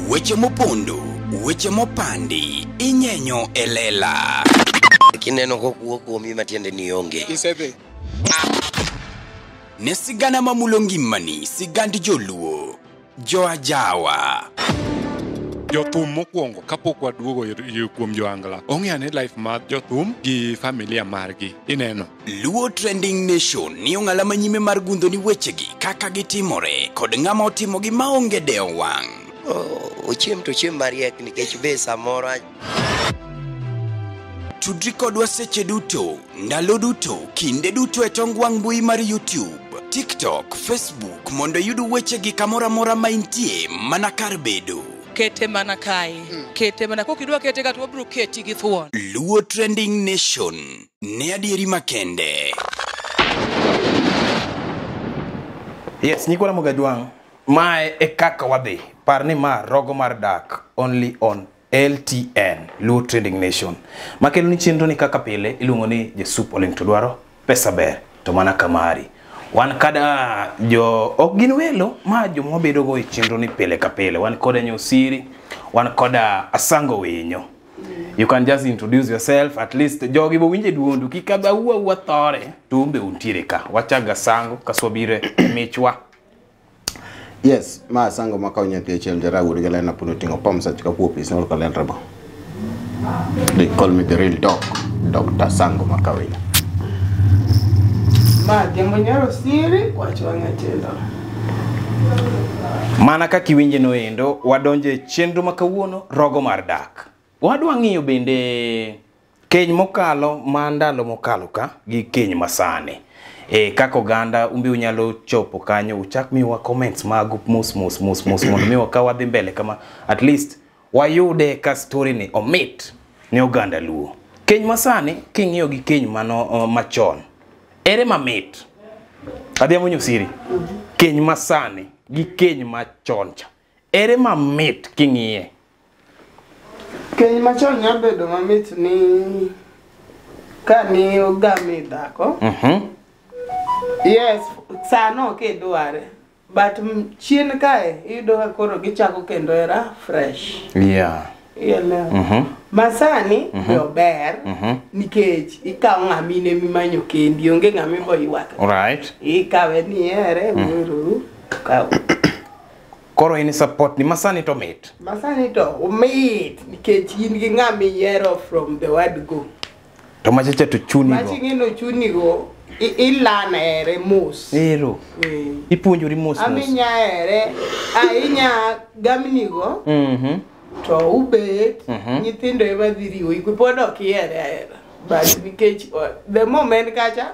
Weche mopondo, weche mopandi, inyenyo elela. Kineno kokuok kuomi matiende ni onge. Isebe. Ne sigana mamulo ngimani, sigand joluo, joajawa. Jothum mokwongo kapok waduogo kuom joangla. Ong'e life mar jothum gi familia margi. Ineno. Luo Trending Nation ni ong'ala manyime mar gundo ni wechegi kaka gitimore kod ng'ama otimogi maonge deo wang'. Ochiem to chiem mariek nikech be samoro. Tudri kodwa seche duto, ndalo duto, kinde duto e tong wang' mbui mar YouTube, TikTok, Facebook mondo yudu wechegi kamora mora ma intie mana kar bedo. Kete mana kai. Kete mana kokidwa kete ka to wabro keti gi thuon. Luo Trending Nation. Ne adieri makende. Yes, Nikola Mugadwang. Mae e kaka wadhi. Parni ma rogo mar dak only on LTN, Luo Trending Nation. Makelo ni chenro ni kaka pile iluongo ni Jesup Oling to dwaro pesa ber to mana kamari. Wan kada jo ok gin welo ma jo mobedo go e chenro ni pile ka pile. Wan koda Nyosiri, wan koda Asango Winyo. You can just introduce yourself, at least jogi bo winje duondu kikaba uwa thore tumbe untiere ka. Wachaga Sango kaswabire michwa. Yes, ma Sango makaunya pia chelera wuri gala na puno tingo pomsa chika pupi sinol kalen rabo. They call me the real dog, Dr. Sango Makawina. Ma Nyaro Siri kwa chwanga tendo. Mana ka kiwinje no endo wadonje chenro makawuono rogo mar dak. Wadwa ng'iyo bende keny mokalo mandalo mokalo ka gi keny masane. Kaka oganda umbi unyalo chopo kanyo uchak miwa comments magu mus mondo miwa ka wadhi mbele kama at least wayude ka story ni omit ne oganda Luo. Keny masane king'iyo gi keny mano machon. Ere mamit. Adhiamo Nyosiri. Keny masane gi keny machon cha. Ere mamit king'iye. Keny machon nyabedo mamit ni ka ni ogami dhako. Yes, sano ke duare. But chien kae yudo ka koro gichako kendo era fresh. Yeah. Yeah. Masani yo ber nikech ikaw ng'amine mimanyo kendi onge ng'ami bo ywak. Alright. Ikawe ni ere uru ka. Koro ini support ni masani to mit. Masani to umit nikech in gi ng'ami yero from the word go. To machacha to chuni go. Machingino chuni go. Ilana ere mus. Ero. Ipuonjori mus. Aminya ere. Ainya gamini go. To ubet. Nyithindo ema dhiriwo. Ikupodo kiere era. But nikech the moment kacha.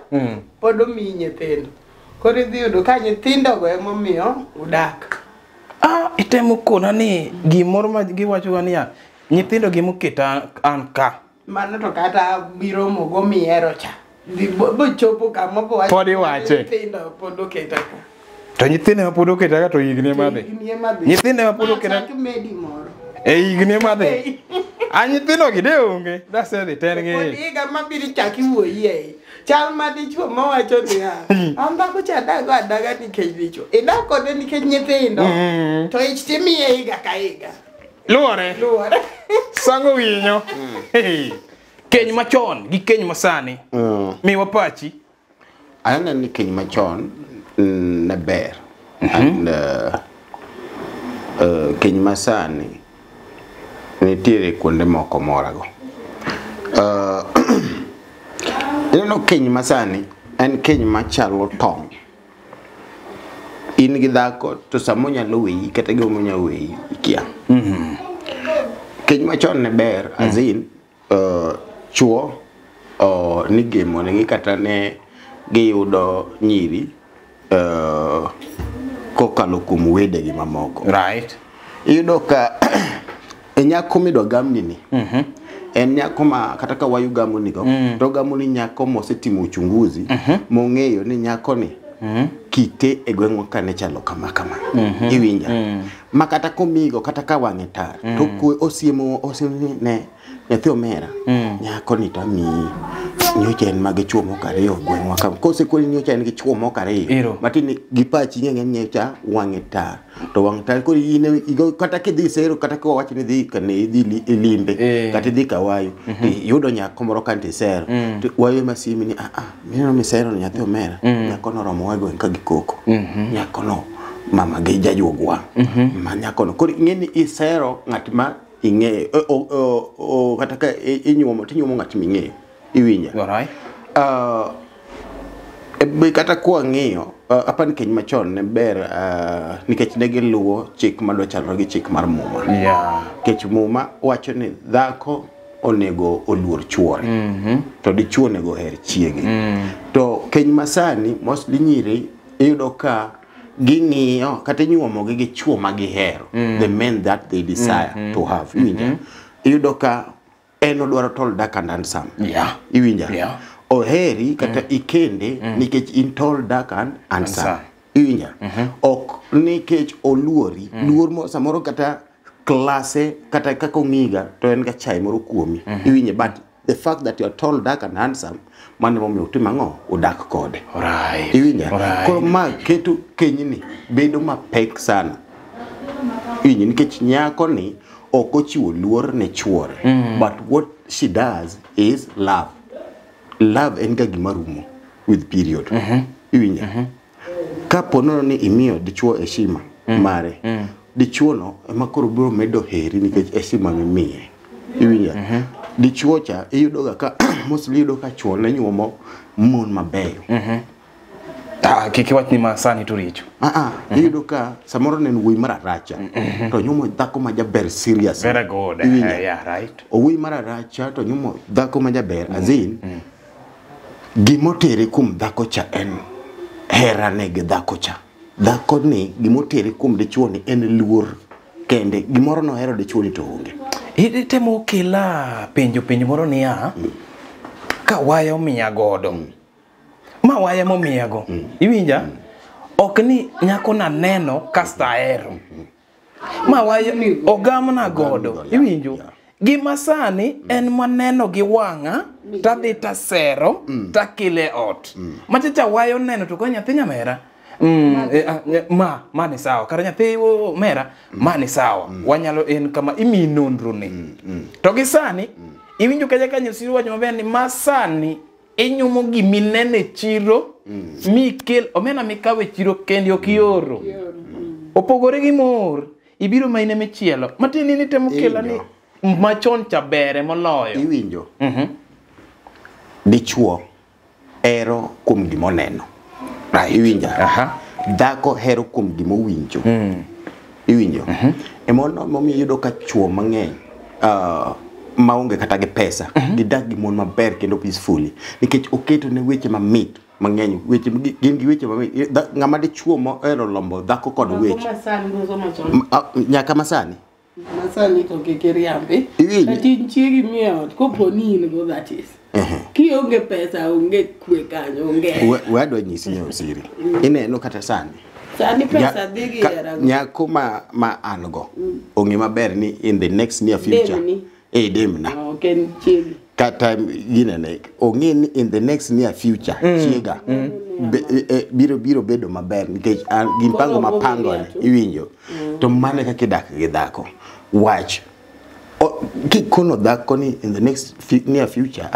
Podo mi nyithindo. Kori dhiyudo ka nyithindo go ema miyo udak. Itemo kona ni gimoro ma giwacho ga niya. Nyithindo gimoketa an ka. Mano to kata biro mogo miero cha. Bo chopo kama bo wacho. Podi wache. Nyithindo podo keta ka. To nyithindo ma podo keta ka to igni madhe. Nyithindo ma podo keta ka medi moro. Igni madhe. Nyithindo gi de onge. That's the ten nge. Podi ga mabiri chaki wuoyie. Chal ma dichuo ma wacho niya. Amba ko cha dago adaga nikech dichuo. Ida kode nikech nyithindo. To ichtimi e higa ka higa. Luore. Sango Winyo. Keny machon gi keny masani. Miwa pachi. Ayana ni keny machon na ber. And keny masani nitiere kuonde moko morago. No keny masani en keny machalo tong. In gi dhako to samo nyalo weyi kata gomo nyalo weyi ikia. Keny machon ne ber azin chuo ni gemo ne kata ne giyudo nyiri kokalo kuom wedegi mamoko. Right. Iyudo ka nyako midwa gamni ni. En nyako ma kata ka wayu gamo ni go to gamo ni nyako mosetimo uchunguzi mong'eyo ni nyako ni kite e gweng'wa kane chalo kama iwinja ma kata komigo kata ka wang'e tar to osiemo ne nyathi omera nyako ni tami nyocha en mage chuo moko ariyo gweng'wa kam kose koni nyocha en gi chuo moko ariyo matini gi pachi ng'eny nyocha wang'e tar to wang'e tar koro in kata kidhi sero kata ko wach ni dhi kane idhi limbe kata dhi kawayo yudo nyako moro kanti sero to wayo masimi ni mino mi sero nyathi omera nyako no romo wago ka gikoko nyako no mama ge jajuogwa ma nyako no koro ng'eni isero ng'at ma ing'e kata ka inyuomo ng'at ming'eyo iwinja be kata kwa ng'iyo apani keny machon ne ber nikech ne giluwo chik madwa chalore gi chik mar muma kech muma wacho ni dhako onego oluor chuore to dichuo onego her chiege to keny masani mostly nyiri iyudo ka ging'iyo kata nyuomo gi chuo ma gihero the men that they desire to have iyudo ka en odwaro tol dak and handsome iwinja oheri kata ikende nikech in tol dak and handsome iwinja ok nikech oluori luor mo samoro kata klase kata kako ngiga to en ga chai moro kuomi iwinja but the fact that you are tall dark and handsome mane mo utimango udak kode iwinja koro ma ketu kenyini bedo mapek sana iwinja nikech nyako ni okochiwo luor ne chuore but what she does is love en ga gimarumo with period iwinja kapono ni imiyo dichuo heshima mare dichuo no ema koro biro medo heri nikech heshima mimiye iwinja dichuo cha iyudo ga ka mostly iyudo ka chuo ne nyuomo mon mabeyo kiki wach ni masani to richo iyudo ka samoro ne wuoyi mararacha to nyuomo dhako ma jaber serious very good right wuoyi mararacha to nyuomo dhako ma jaber azin gimotere kum dhako cha en herane gi dhako cha dhako ni gimotere kum dichuo ni en luor kende gimoro no hero dichuo ni to onge temo kila penjo moro niya ka wayo miya godo ma waya mo miyago iwinja ok ni nyako na neno kasta ero ma waya ogamna godo iwinjo gima sani en maneno gi wanga tadhi tasero takile ot machacha wayo neno to ko nyathi nyamera ma ni sawa kara nyathi mera ma ni sawa wanyalo en kama imi nonro ne to gi sani iwinjo kaja kanyo siru wacho maber ni masani inyumo giminene chiro mikel omena mikawe chiro kendi okioro opogore gi mor ibiro maine mechielo matini ni temo kela ni machon cha bere moloyo iwinjo dichuo ero kum gimoneno iwinja dhako hero kum gimowinjo iwinjo emono momi yudo ka chuo mang'eny maonge kata gi pesa gidak gi mon maber kendo peacefully nikech oketo ne weche mamit mang'eny weche gin gi weche mamit ng'ama dichuo mo ero lombo dhako kod weche nyaka masani to kikiriambe ati chiegi miot koponi in go that is ki onge pesa onge kwe kanyo onge wadwa nyisi nyo siri ineno kata sani pesa digi era nyako ma ango onge maber ni in the next near future demna okay chiegi kata ginene onge ni in the next near future chiega biro bedo maber nikech gimpango mapango iwinjo to mane kaka idak gi dhako watch kikono dhako ni in the next near future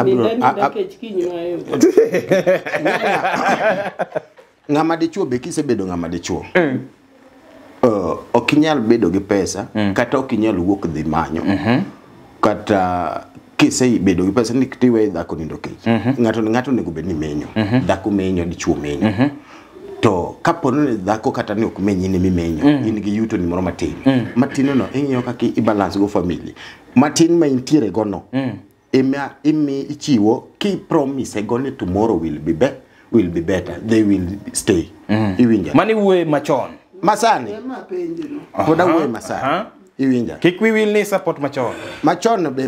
ng'ama dichuo be kisebedo ng'ama dichuo okinyal bedo gi pesa kata okinyal wuok dhi manyo kata kisebedo gi pesa niktiwe dhako nindo kech ng'ato nego bed ni menyo dhako menyo dichuo menyo to kapono ni dhako kata ni ok menyi ni mimenyo in gi yuto ni moro matin no ing'iyo kaka ibalance go family matin ma intiere gono imi ichiwo ki promise go ni tomorrow will be better they will stay iwinja mani wuoye machon masani koda wuoye masani iwinja kik we will ni support machon be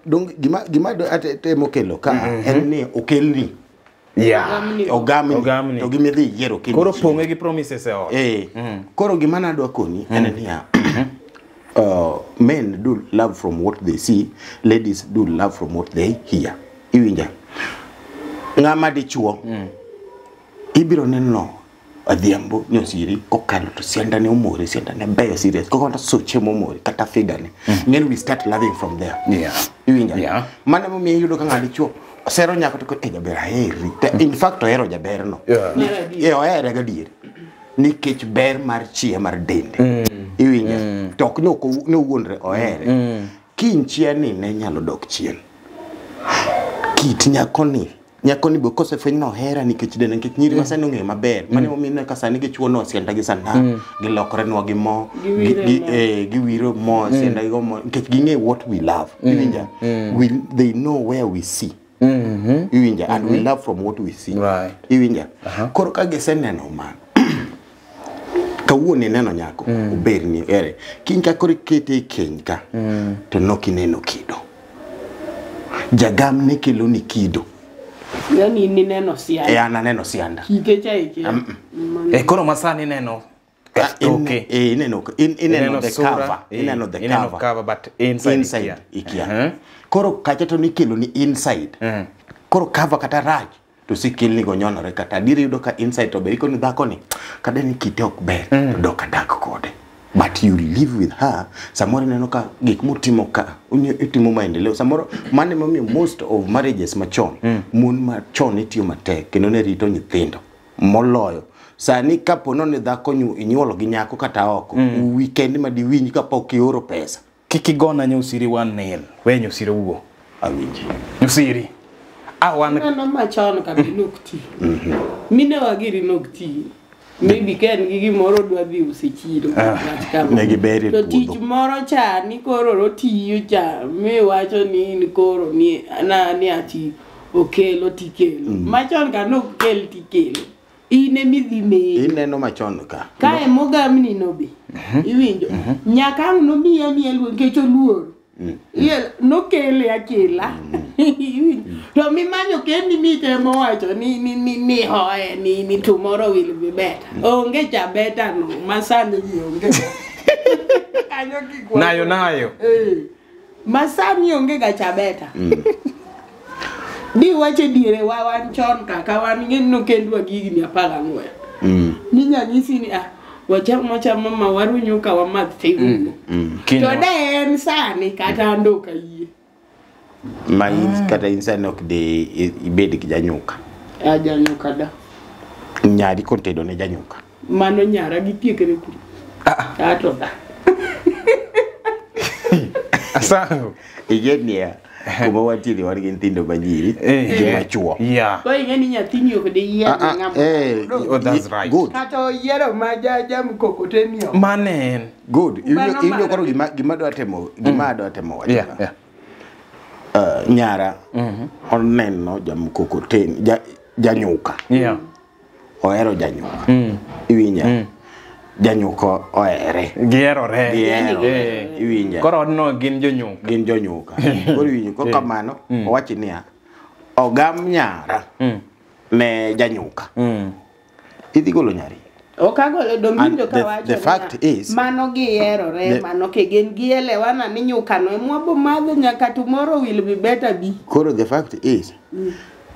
dong gima do atemo kelo ka en ni okelni ogamni to gimidhi yiero kendo koro pong'e gi promises e ot. Koro gima nadwa koni en niya, men do love from what they see, ladies do love from what they hear. Iwinja ng'ama dichuo ibiro neno adhiambo nyosiri kokalo to siandane omore, siandane beyo serious kokalo soche momore kata figane, then we start loving from there. Iwinja mane momiyo yudo ka ng'ama dichuo sero nyako to jaber aheri, in fact ohero jaber no, ohere gadier nikech ber mar chiye mar dende. Iwinja to ok ne wuondre ohere. Kiny chieni ne nyalo dok chien, kit nyakoni bo kosefweny no hera nikech dende, nikech nyiri masani ong'eyo maber mane momiyo ka sani gichuo no sienda gi sanda gilokore nwa gi mo giwiro mo sienda gi mo nikech ging'e what we love. Iwinja they know where we see. Iwinja and we love from what we see. Iwinja koro ka giseneno man kawuone neno nyako ober ni ere kiny ka koro kete keny ka to nokineno kido jagam ne kelo ni kido. Yani ni neno sianda. Ananeno sianda. Kitecha iki. Koro masani neno. Okay. Ineno the cover. Ineno the cover but inside ikia. Koro kacha to nikelo ni inside. Koro cover kata raj to sikil ni gonyonore kata diri yudo ka inside to be iko ni dhako ni kada ni kite ok ber to doka dak kode. But you live with her. Samoro neno ka gik mutimo ka utimo maendeleo. Samoro mane momiyo most of marriages machon mon machon itiyo matek kendo ne rito nyithindo moloyo sani kapono ne dhako inyuolo gi nyako kata oko weekend ma diwinj kapok ioro pesa kikigona nyosiri wan nel we nyosiri ugo awinji nyosiri wan na machon ka bilukti mine wagiri nokti maybe ken gigi moro dwa dhi usechiro ne giberi to tich moro cha ni koro rotiyo cha me wacho ni koro ni ati okelo tikelo machon ka no kel tikelo ine midhime ineno machon ka kae mogamni nobe iwinjo nyaka no miya luong kecho luor no kele akela to mi manyo kendi mite mo wacho ni hoye ni tomorrow will be better onge cha better no masani onge kanyo kikwa nayo masani onge ga cha better di wache dire wan chon kaka wan ngeno kendwa gigi ni 14 ni nyanyisi ni wacha mama waru nyuka wa math tegu to den sani kata ndoka yie mais kata insani ok de ibedi kijanyuka janyuka da nyari kontedo ne janyuka mano nyara gitiekere ku ato da asango igenia kuma watiri wari gintindo banyiri machuo ko ingeni nyathini ok de yie oh that's right good kato yero majaja mkokoteni manen good ibyo koro gima do temo wacho nyara oneno jamkokoteni janyuka ohero janyuka iwinya janyuka ohere gierore iwinya koro no gin jonyuka koro iwinyo ko kamano owachi niya ogam nyara ne janyuka idhi golo nyari okagolo domindo ka wacho the fact is mano gierore mano ke gen gielewana ni nyuka no mwabo madho nyaka tomorrow will be better be koro the fact is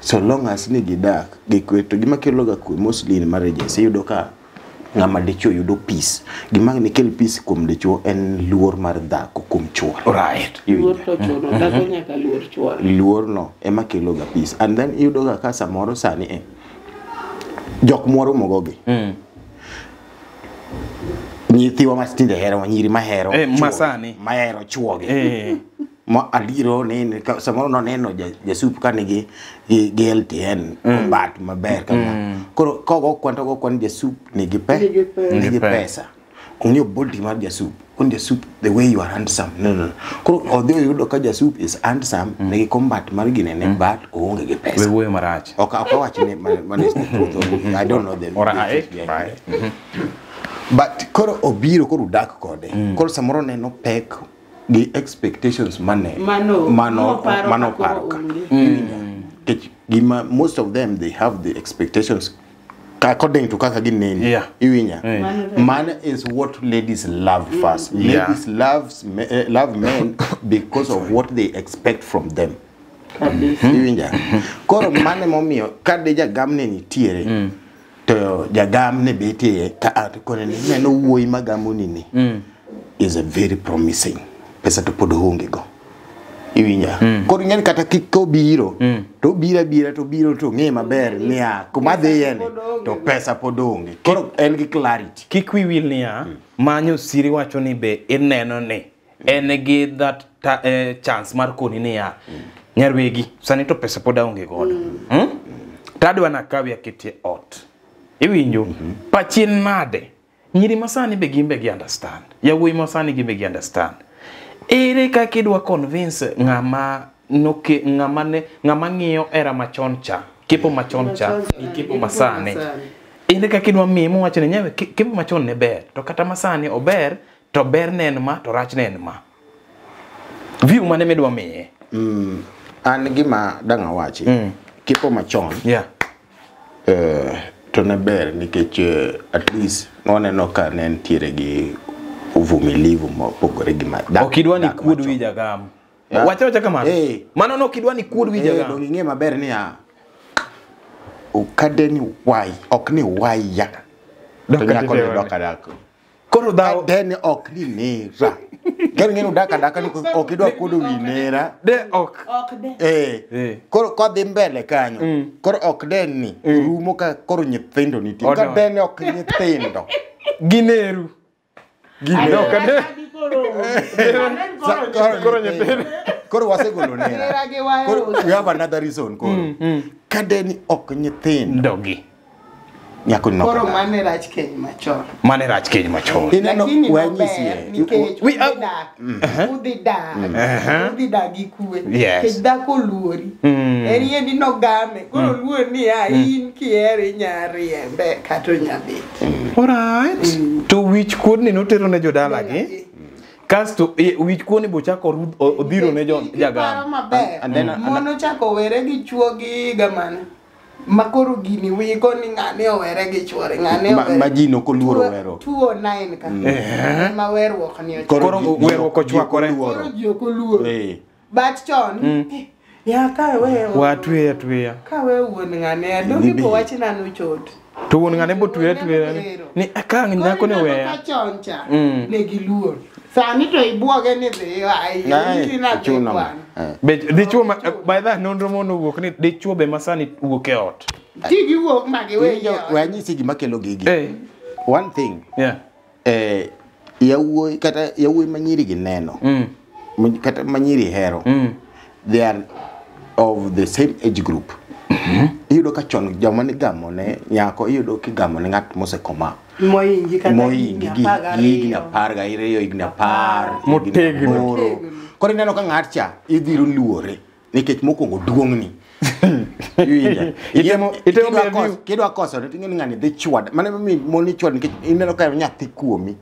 so long as ni gidak gikweto gima kelo ga kwe mostly in marriages yudo ka ngama dichuo yudo peace gima ni kel peace kuom dichuo en luor mar dhako kuom chuo right luor to chuo dhako nyaka luor chuo luor no ema kelo ga peace and then yudo ga ka samoro sani jok moro mogogi nyithiwa mastinde hero nyiri mahero masani mahero chuogi ma aliro ne samoro no neno jasup kanigi gi LTN combat maber kama koro kogo kwan jasup nigi pesa onyo body mar jasup on jasup the way you are handsome no koro although yudo ka jasup is handsome nigi combat mar ginene but onge gi pesa we marach okay watch ne I don't know them right but koro obiro koro dak kode koro samoro neno pek the expectations mano paro ka most of them they have the expectations according to kaka gineni. Yeah. Iwinya. Man is what ladies love first. Yeah. Ladies love men because of what they expect from them. Iwinya. Koro mane momiyo kade jagamne nitiere. To jagamne betie ka atkone ni neno wuoyi magamoni ni. Is a very promising. Pesa to pod honge go. Iwinya. Koro ng'en kata kiko biro to bira to ng'e maber niya kuma dhi yene to pesa pod onge. Koro en gi clarity. Kik wi wil niya manyo siri wacho ni be ineno ni en gi that chance mar koni niya nyarwegi sani to pesa pod onge godo. Tadwa na kawi akete ot. Iwinjo pachin nade nyiri masani be gimbe gi understand. Yawuoyi masani gimbe gi understand. Ere kaka idwa convince ng'ama ng'iyo era machon cha, kipo machon cha, kipo masani. Ere kaka idwa mimo wacho ni nyawe kipo machon ne ber, to kata masani ober, to ber ne en ma, to rach ne en ma. View mane midwa miye? An gima dang' awachi. Kipo machon. Yeah. To ne ber nikech at least noneno ka ne ntiere gi uvumilivu mopogore gi okidwa ni kuod wi jagam. Wacha kamano. Mano no kidwa ni kuod wi jagam. Dong ing'e maber ni okadeni wai, ok ni wai ya. To nyako ni dokadako. Koro daw deni ok ni nera. Ker ng'eno dakadaka ni ok idwa kuodo wi nera. De ok. Koro kodhi mbele kanyo. Koro ok den ni rumo ka koro nyithindo nitie. Ka deni ok nyithindo. Gineru. Koro wasegolo nera. Koro we have another reason koro. Kadeni ok nyithindo gi. Nyako no. Koro mane rach keny machon. Mane rach keny machon. Lakini wanyisi udhi dak gi kwe. Kech dhako luori. Eri endi no game. Koro luor ni in kiere nyariembe kato nyabet. Alright. To wich kuod ni notero ne jodala gi. Kasto wich kuod ni bochako odhiro ne jagam. Mono chako were gi chuo gi gamana. Makoro gini wigo ni ng'ane owere gi chuore ng'ane owere. Ma ji noko luoro wero. 209 ka. Ma werruok ni ochako. Koro werruok ochwakore. Koro ji ok oluoro. But chon ya ka we watweya ka we wuon ng'ane dongi po wachina no chot. To wuon ng'ane bo tweya ni aka nyako ne weya. Ka chon cha ne giluor. Sani to ibuoge ni dhi ai na chuna. Be dichuo by that nonro mono wuok ni dichuo be masani wuok e ot. Ti gi wuok magi we yo. Wanyisi gima kelo gigi. One thing. Yeah. Yawuoyi manyiri gi neno. Kata manyiri hero. They are of the same age group. Iyudo ka chon joma ni gamo ne nyako iyudo ki gamo ne ng'at mosekoma. Moyingi kata higni 12 higni 10 motegno. Koro neno ka ng'at cha idhiro luore nikech mokwongo duong'ni. Kidwa koso to ting'eni ng'ani dhi chwad. Mane moni chwad nikech ineno ka nyathi kuomi.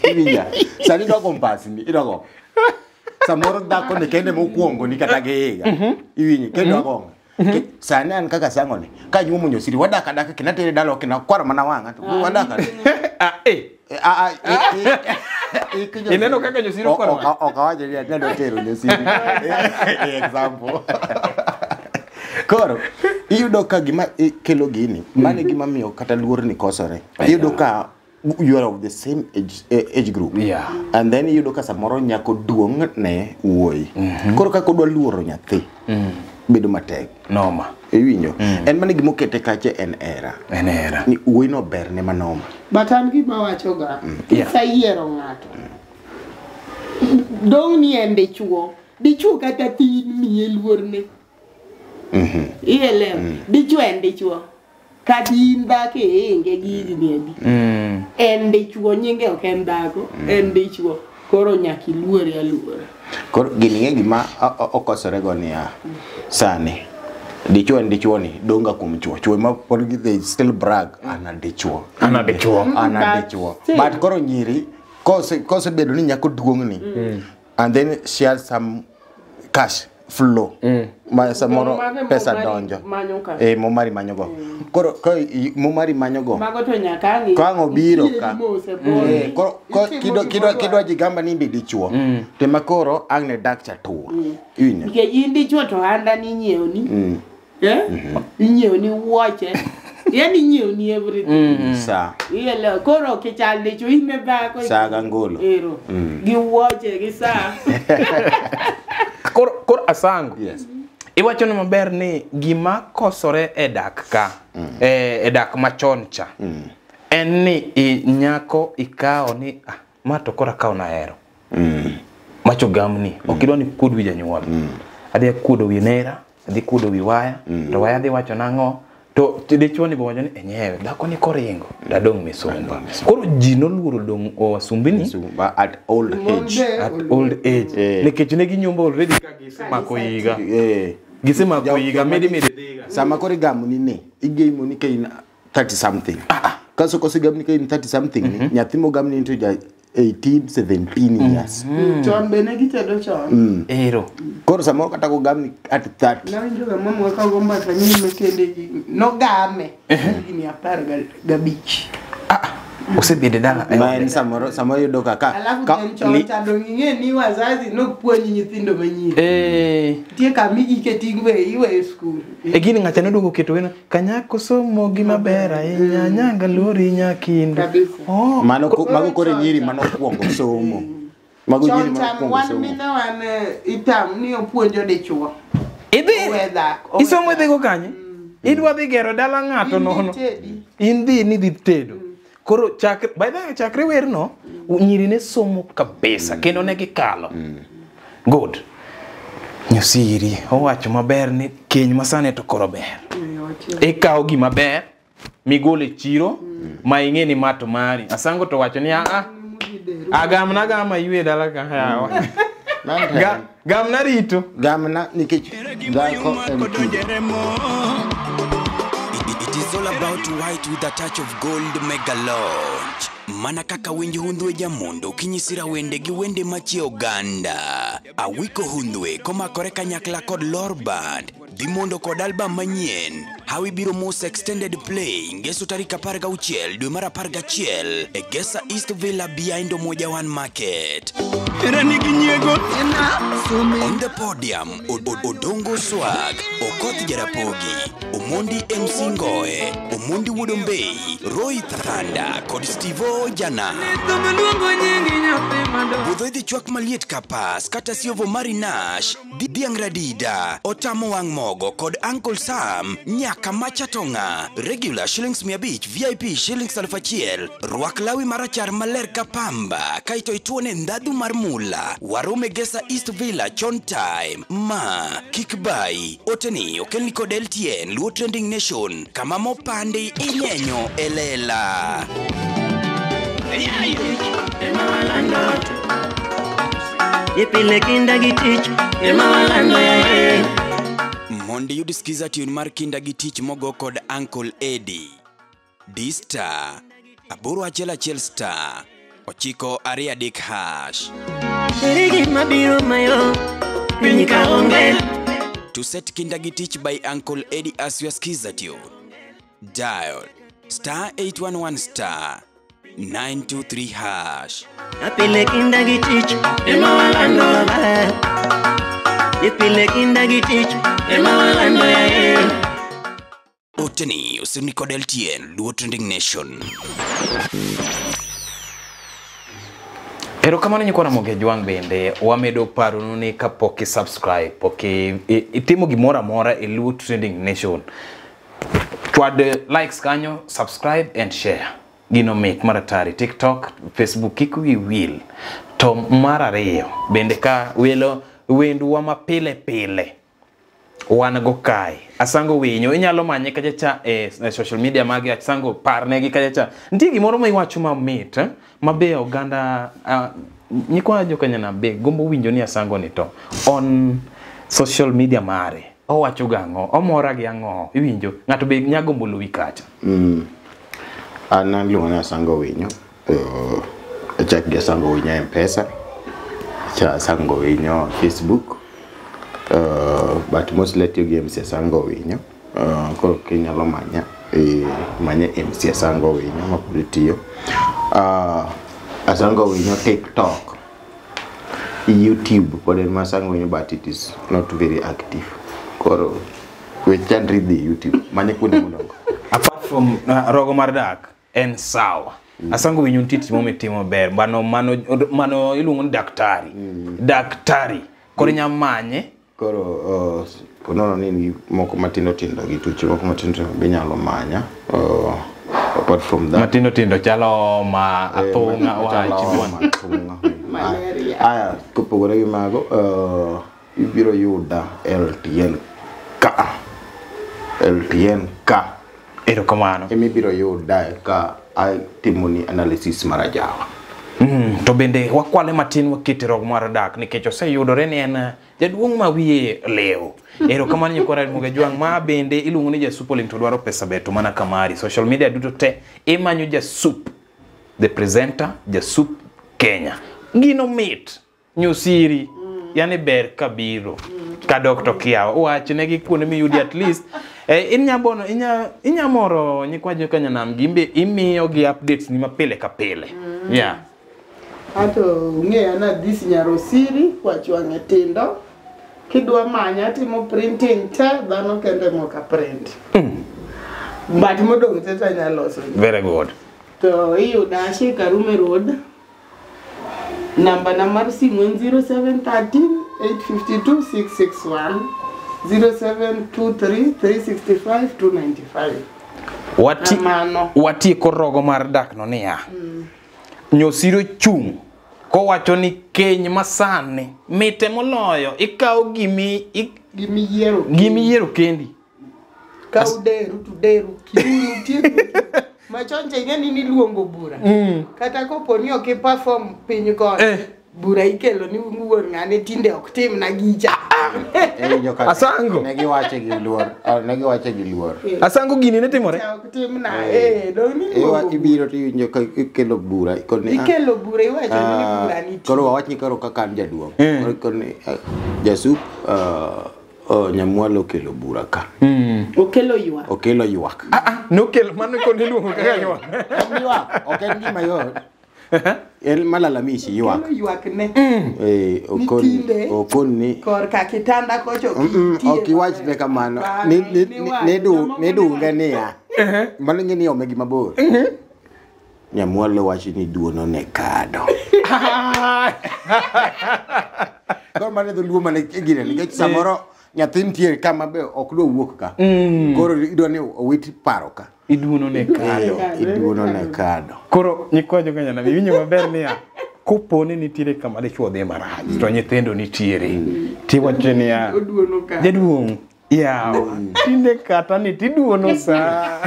Iwinja. Sani dogo mpasni idogo. Samoro dhako ne kende mokwongo ni kata giga. Iwinja kendo agonga. Sani an kaka sang'oni ka nyumo nyosiri wadaka kinatere dalo kina kwara mana wanga to wadaka. Ineno kaka nyosiri kwara. Okawaje ya ndio tero nyosiri. Example. Koro iyudo ka gima kelo gini mane gima miyo kata luor ni kosore. Iyudo ka you are of the same age group. Yeah. And then iyudo ka samoro nyako duong' ne wuoyi. Koro ka kodwa luoro nyathi. Bedo matek. Noma. Iwinjo. En mane gima okete kache en era. Ni wuoyi no ber ne manoma. Batan gima wacho ga. Kisayiero ng'ato. Dong ni en dichuo. Dichuo kata tin miye luor ne. Ielewa. Dichuo en dichuo. Kati in dhako enge gigi niendi. En dichuo nyinge ok en dhako. En dichuo. Koro nyaki luore aluora. Koro gini gima okosore go ni sani. Dichuo en dichuo ni donga kuom chuo. Chuo ma pod they still brag ana dichuo. But koro nyiri kose bedo ni nyako duong' ni and then share some cash flow ma samoro pesa donjo mo mari manyo go koro ko mo mari manyo go mago to nyaka ngi ko biro ka ko kido jigamba ni bi dichuo te makoro angne dak cha tour ine ke indi chuo to anda ni nyiew ni nyiew ni woche yani nyiew ni everything sa yele koro ke chalde chu ime ba ko sa gangolo ero gi woche gi sa kor asango yes iwacho no maber ni gima kosore e dak ka e dak machon cha en ni nyako ikao ni ma to kora kao na hero macho gamni okidwa ni kudu janyuol adhi kudo wi nera adhi kudo wi waya to waya dhi wacho nango to dichuo ni bowacho ni enyewe dhako ni koringo dadong misumba koro ji noluoro dong wasumbini at old age nikech ne ginyombo already ka gisemako higa gisemako higa medi sama kore gamu ni ne igemo ni kain 30 something kaso kosi gamu ni kain 30 something ni nyathi mo gamu ni to 18 17 years chon bene gitedo chon ero koro samoro kata ko gamu ni at 30 na njoga mama ka gomba tanyi mekende ji no game ni apar gabich osebede dala man samoro yudo kaka alafu chon chado nginge ni wazazi no puonyi nyithindo manyiri tie kamigi ketingwe iwe school gini ngacha nodugo keto wena kanyako somo gima bera nyanga lori nyakindo mago kore nyiri mano kuongo somo mago nyiri mano kuongo somo mine wane itam ni opuonjo dichuo idhi isomo idhi go kanye idwa dhi gero dala ngato nono indi ni dhi tedo koro chakre werno nyiri ne somo kabisa kendo ne gikalo good nyosiri owacho maber ni keny masane to koro ber ikawo gima ber migole chiro ma ing'e ni mato mari asango to wacho ni agamna ywe dala ka yawa gamna rito gamna nikech dhako It is all about white with a touch of gold mega launch. Mana kaka winji hundwe jamondo kinyisira wende gi wende machi oganda. Awiko hundwe koma kore kanyakla kod lor band. Dimondo kod album manyien. Hawi biro mos extended play ngeso tarika parga uchiel dwe mara parga chiel. E Gesa East Villa behind Omoja One Market. On the podium, Odongo Swag, Okoth Jarapogi, Omondi MC Ngoe, Omondi Wudombei, Roy Thanda, kod Stevo Jana. Budho idhi chwak maliet kapas, kata siovo marinash, Diang Radida, Otamo Wang Mogo, kod Uncle Sam, Nyaka Machatonga, regular shillings 100, VIP shillings 1,000, Rwak lawi marachar maler kapamba, kaito ituone ndadu marmula, Warume Gesa East Villa chon time, ma, kikbai, oteni, okelni kod LTN, Luo Trending Nation, kama mopande inyenyo elela. Ipile kinda gitich, walando ya Mondi yudisikiza tune mar kinda gitich mogo kod Uncle Eddie. D-Star, aboro achiel star, ochiko aria dik hash. Erigi mabiro mayo, pinyika onge. To set kinda gitich by Uncle Eddie as you skiza tune. Dial star 811 star 923 hash. Apile kinda gitich, walando ya Ipile kinda gitich, walando ya Oteni, usini kod LTN, Luo Trending Nation. Erokamano nyikwana moge jwang bende wamedo paro ni kapok subscribe poke itimo gimora mora e Luo Trending Nation. Chwad likes kanyo, subscribe and share. Gino make maratari TikTok, Facebook kiku will. To mara reo bende ka wendu wa mapile pile. Wana go kai asango winyo inyalo manye kajacha social media magi asango parnegi kajacha ntie gimoro ma iwacho mamit mabe oganda nyikwa jokanya na be gombo winjo ni asango ni to on social media mare owacho gango omora gi ango iwinjo ngato be nyagombo luwi kacha ana luona asango winyo chak gi asango winyo M-Pesa cha asango winyo Facebook but most let you games Sango winyo. Koro kinyalo manya manya MC Sango winyo mapulitiyo. Asango winyo TikTok, YouTube, but in Masango winyo, but it is not very active. Koro we can read the YouTube. Manya kundi mulongo. Apart from Rogo Mar Dak and Sawa. Asango winyo ntiti mometimo ber. Mano ilungo daktari. Daktari. Koro nyamanye. Koro ponono nini moko matindo gituche moko matindo benyalo manya. Apart from that, matindo chalo ma athunga wa chibuan. Malaria. Kopogore gi mago ibiro yuda LTN ka. Erokamano. Emibiro yuda ka timoni analysis marajawa. To bende wakwale matin wakete Rogo Mar Dak nikech oseyudore ni en jaduong' ma wiye leo. Erokamano nyikora Muga Jwang' ma bende iluongo ni Jasup to dwaro pesa beto mana kamari. Social media duto te imanyo Jasup, the presenter Jasup Kenya. Gino mit nyosiri yani ber kabiro ka Dr. Kiawa wachne gi kuonde miyudi at least inyamoro nyikwajo kanya nam gimbe imiyo gi updates ni mapile ka pile. Yeah. Ato ng'eya na this Nyarosiri wachwange tindo kidwa manya timo printing te dhano kende moka print. But modong teta nyaloso. Very good. To iyuda Karume Road. Number simu 0713 852 661 0723 365 295. Wati ko Rogo Mar Dak no niya. Nyosiro chung kowacho ni keny masani mite moloyo ikaw gimi yiero kendi kaw deru to deru kiru tieko machonje ingeni ni luongo bura kata koponi ok perform piny kon bura ikelo ni wuor ngane tinde ok tim na gicha Asango negi wache gi luor Asango gini ne timore ok tim na do ni ibiro to winjo ka ikelo bura ikelo bura iwacho ni bura ni koro wachi koro kaka jaduong' koro Jasup Nyamwalo kelo bura ka okelo ywak no kelo mano ko ni luongo kaka ywak ok en gima yot el malalamishi ywak ne okonni kor ka kitanda kocho ok iwach ne kamano ne dunga niya mano ngeni ome gima bor Nyamwalo wachi ni duono ne kado koro mane do luo mane gine nikech samoro nyatin tiere kama be ok do wuok ka koro idwa ni owit paro ka iduono ne kado koro nyikwajo kanya na winyo maber niya kopone nitiere kama dichuo dhi marach to nyithindo nitiere tiwacho niya jaduong' yaw tinde kata ni tiduono sa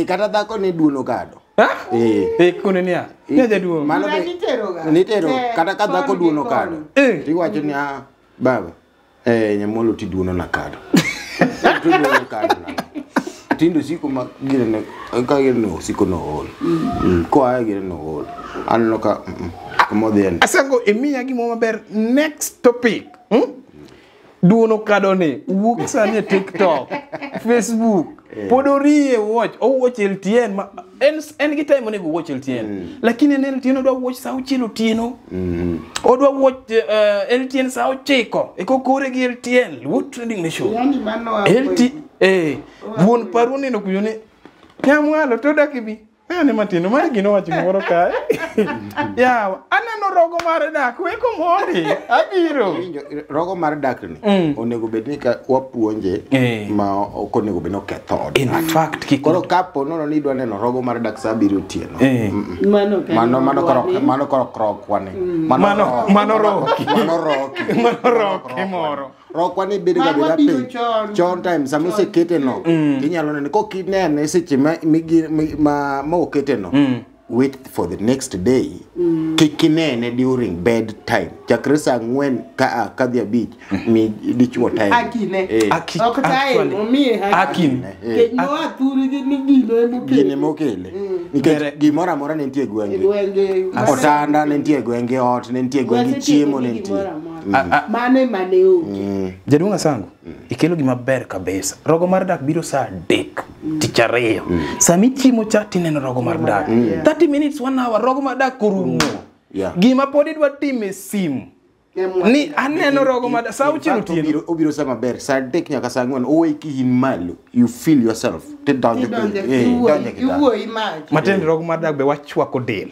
kata dhako ni duono kado kone niya jaduong' mano nitero kata ka dhako duono kado tiwacho niya baba Nyamwalo tiduono na kado tiduono kado tindo siko ma gine ka gine siko no hol ko ay gine no hol anno ka modern Asango emiya gimo maber next topic duono kado ne wuok sani e TikTok Facebook podorie watch LTN en gi time onego watch LTN lakini en LTN odwa watch saa 6 otieno odwa watch LTN saa 9 ekokore gi LTN what trending nation yani mano wuon paruni no kuyone Nyamwalo to dakibi ani matino mari gino wacho moro kae yawa aneno Rogo Mar Dak weko mori abiro Rogo Mar Dak ni onego bedni ka wapuonje ma ok onego bedni oketho in fact koro kapo nono ni dwa neno Rogo Mar Dak saa 7 otieno mano krok wane mano roki moro Rokwani bedo ga piny chon time samose kete no inyalo nene ko kinene seche ma okete no wait for the next day kikinene during bed time chakre saa 4 ka dhi abich mi dichuo time akine akine gine mokele nikech gimoro amora ne nitie gwenge. Otanda ne nitie gwenge, ot ne nitie gwenge, chiemo ne nitie. Mane onge. Jaduong' Asangu, ikelo gima ber kabisa. Rogo mar dak biro saa 3 tich ariyo. Sami chiemo cha tineno rogo mar dak. 30 minutes 1 hour rogo mar dak korumo. Gima pod idwa time simu. Ni aneno rogo mar saa uchiel otieno. Obiro sama ber saa 3 nyaka saa 4 oweki in malo. You feel yourself. Te donjo Iwuoyi mach. Matend rogo mar dak be wachwako del.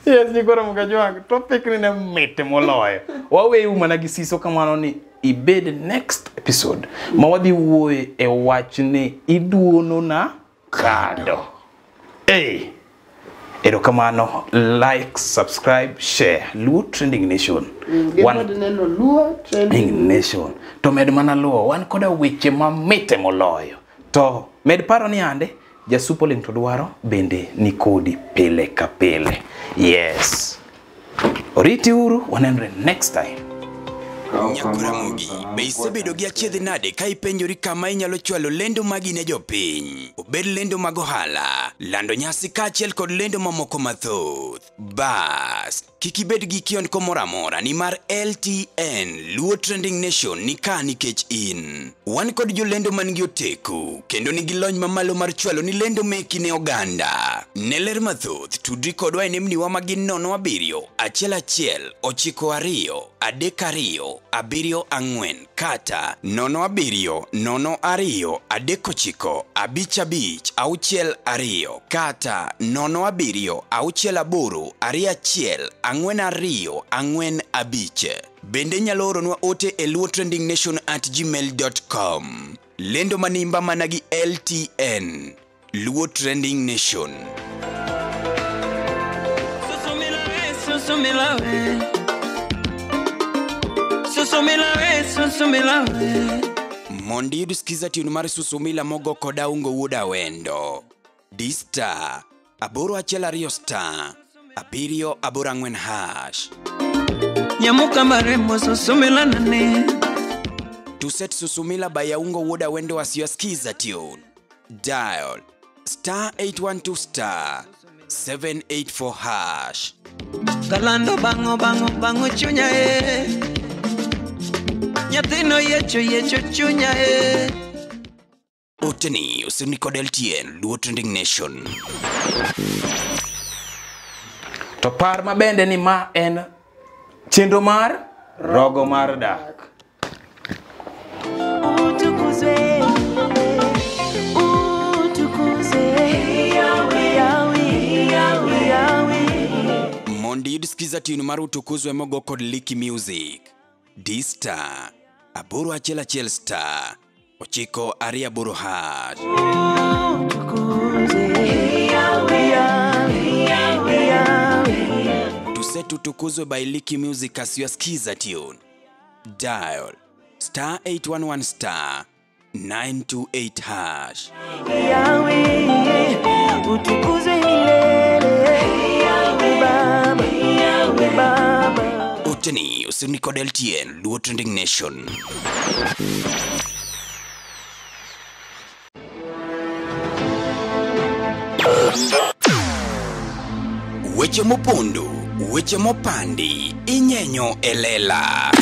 Yes, nikora mkajwang. Topic ni na mete moloyo. Wawe umana gisiso kamano ni ibed next episode. Mawadhi wuoye e wach ni iduono na kado. Erokamano, like, subscribe, share. Luo Trending Nation. Luo Trending Nation. To med mana luo, wan koda weche mamete moloyo. To med paro ni ande, jasupo link to dwaro bende nikodi pile ka pile. Yes. Oriti uru, wanenre next time. Nyakura Mugi, be isebedo gi achiedh nade ka ipenjori kama inyalo chwalo lendo magi ne jopiny. Obed lendo mag ohala, lando nyasi kaachiel kod lendo mamoko mathoth. Bas, kik ibed gi kionko moro amora ni mar LTN, Luo Trending Nation ni ka nikech in. Wan kod jolendo man gi oteku, kendo nigi lony mamalo mar chwalo ni lendo meki ne oganda. Ne ler mathoth, tudri kodwa e nembniwa magin 07 11 92 32 74 kata 07 02 39 55 62 kata 07 68 21 42 bende nyalo oronwa ote e luotrendingnation@gmail.com. Lendo manimba managi LTN, Luo Trending Nation. Susumila Mondi yuduskiza tune mar Susumila mogo koda ungo wuoda wendo. Dista aboro achiel ariyo star 7 hash. Nyamuka maremo Susumila nane. Tuset Susumila by ungo wuoda wendo asiyoskiza tune. Dial star 812 star 784 hash. Galando bango chunya Nyathino yecho chunya Oteni usini kod LTN, Luo Trending Nation. To par mabende ni ma en chenro mar rogo mar dak. Mondi yuduskiza tune mar utukuzwe mogo kod Liki Music. Dista aboro achiel star 928 hash. Tusetu tukuzwe by Liki Music asiyoskiza tune. Dial star 811 star 928 hash. Oteni usini kod LTN, Luo Trending Nation. Weche mopondo, weche mopandi, inyenyo elela.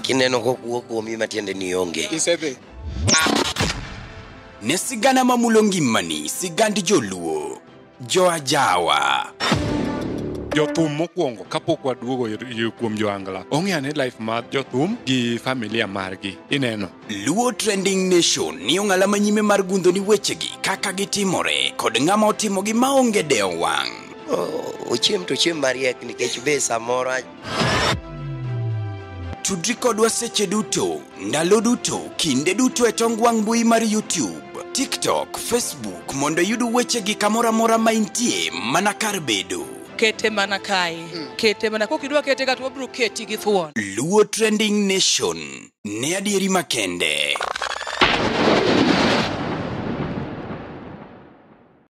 Kineno kokuo kuomi matiende ni onge. Isebe. Ne sigana mamulo ngimani, sigand joluo, joajawa. Jothum mokwongo kapok waduogo kuom joangla. Ong'e life mar jothum gi familia margi. Ineno. Luo Trending Nation ni ong'ala manyime mar gundo ni wechegi kaka gitimore kod ng'ama otimogi maonge deo wang'. Ochiem to chiem mariek nikech be samoro tudri kodwa seche duto, ndalo duto, kinde duto e tong wang' mbui mar YouTube, TikTok, Facebook mondo yudu wechegi kamora mora ma intie mana kar bedo. Kete mana kai. Kete mana kokidwa kete gato wabro keti gi thuon. Luo Trending Nation, ne adieri makende.